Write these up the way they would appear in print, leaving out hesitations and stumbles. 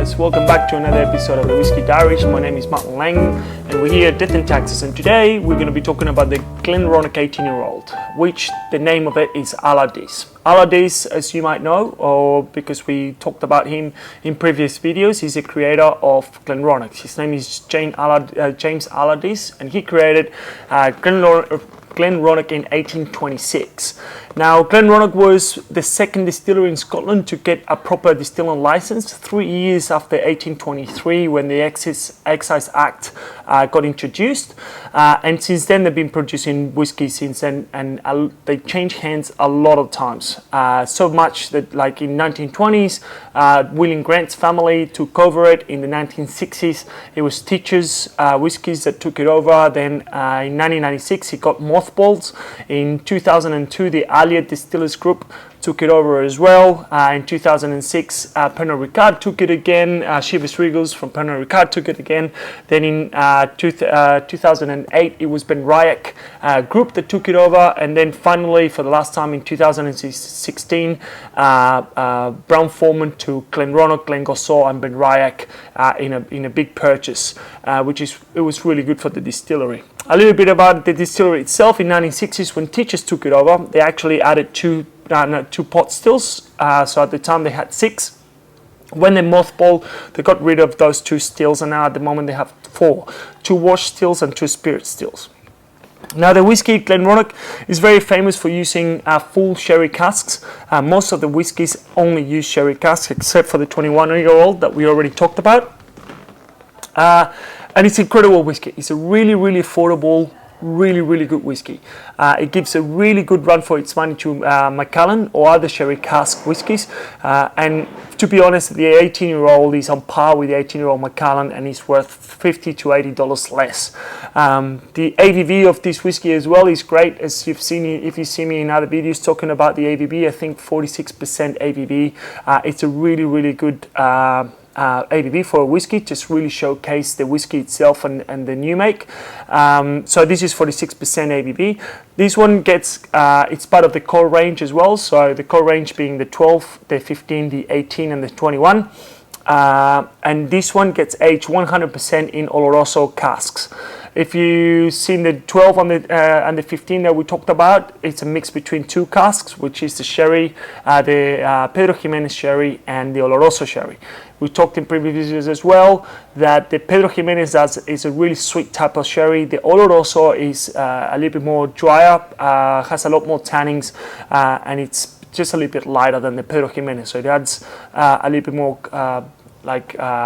viewers, welcome back to another episode of the Whisky Diaries. My name is Martin Lang and we're here at Death and Taxes, and today we're going to be talking about the GlenDronach 18-year-old, which the name of it is Allardice. Allardice, as you might know, or because we talked about him in previous videos, he's the creator of GlenDronach. His name is James Allardice, and he created GlenDronach in 1826. Now, GlenDronach was the second distillery in Scotland to get a proper distilling license 3 years after 1823, when the Excise Act got introduced. And since then, they've been producing whiskey since then, and they changed hands a lot of times. So much that, like in 1920s, William Grant's family took over it. In the 1960s, it was Teacher's Whiskies that took it over. Then in 1996, it got mothballed. In 2002, the Allardice Distillers Group took it over as well. In 2006, Pernod Ricard took it again. Chivas Regals from Pernod Ricard took it again. Then in 2008, it was Ben Ryack Group that took it over. And then finally, for the last time in 2016, Brown-Forman to GlenDronach, Glengossor and Ben Ryack in a big purchase, it was really good for the distillery. A little bit about the distillery itself. In 1960s, when Teachers took it over, they actually added two pot stills. So at the time they had 6. When they mothballed, they got rid of those 2 stills, and now at the moment they have 4: 2 wash stills and 2 spirit stills. Now, the whiskey GlenDronach is very famous for using full sherry casks. Most of the whiskies only use sherry casks, except for the 21-year-old that we already talked about. And it's incredible whiskey. It's a really, really affordable, really, really good whiskey. It gives a really good run for its money to Macallan or other sherry cask whiskies. And to be honest, the 18-year-old is on par with the 18-year-old Macallan, and is worth $50 to $80 less. The ABV of this whiskey as well is great, as you've seen. If you see me in other videos talking about the ABV, I think 46% ABV. It's a really, really good ABV for a whiskey, just really showcase the whiskey itself and the new make. So this is 46% ABV. This one gets, it's part of the core range as well. So the core range being the 12, the 15, the 18 and the 21. And this one gets aged 100% in Oloroso casks. If you've seen the 12 and the 15 that we talked about, it's a mix between 2 casks, which is the sherry, the Pedro Ximénez sherry and the Oloroso sherry. We talked in previous videos as well that the Pedro Ximénez is a really sweet type of sherry. The Oloroso is a little bit more drier, has a lot more tannins, and it's just a little bit lighter than the Pedro Ximénez. So it adds a little bit more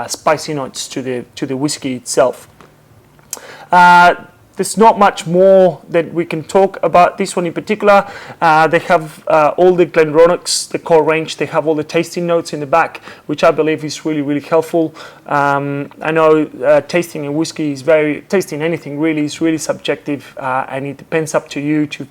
spicy notes to the whiskey itself. There's not much more that we can talk about this one in particular. They have all the GlenDronachs, the core range. They have all the tasting notes in the back, which I believe is really, really helpful. I know tasting a whiskey tasting anything really is really subjective, and it depends up to you to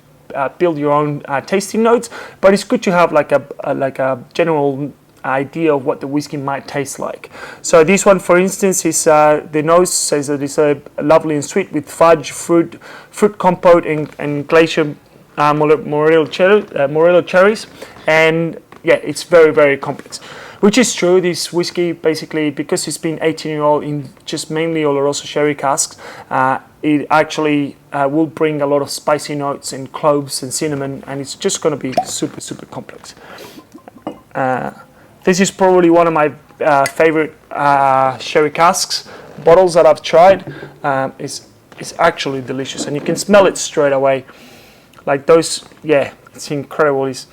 build your own tasting notes. But it's good to have like a general idea of what the whiskey might taste like. So this one, for instance, is the nose says that it's lovely and sweet with fudge, fruit compote, and glacier Morello cherries, and yeah, it's very, very complex. Which is true. This whiskey, basically, because it's been 18-year-old in just mainly Oloroso sherry casks, it actually will bring a lot of spicy notes and cloves and cinnamon, and it's just going to be super, super complex. This is probably one of my favorite sherry casks bottles that I've tried. It's actually delicious, and you can smell it straight away. Like those, yeah, it's incredible. It's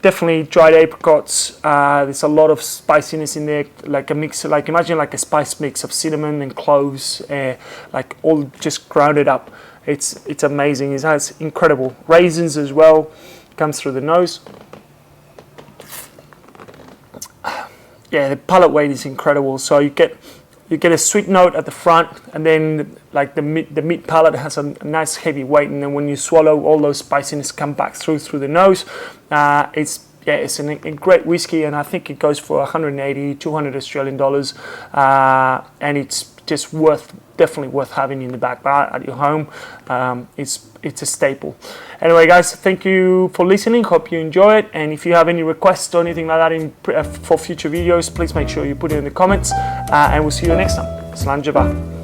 definitely dried apricots. There's a lot of spiciness in there, like a mix, like imagine like a spice mix of cinnamon and cloves, like all just grounded up. It's amazing. It has incredible raisins as well. Comes through the nose. Yeah, the palate weight is incredible. So you get a sweet note at the front, and then like the meat palate has a nice heavy weight, and then when you swallow, all those spiciness come back through the nose. It's a great whiskey, and I think it goes for 180, 200 Australian dollars, and it's just definitely worth having in the back bar at your home. It's a staple. Anyway, guys, thank you for listening. Hope you enjoy it. And if you have any requests or anything like that for future videos, please make sure you put it in the comments. And we'll see you next time. Slán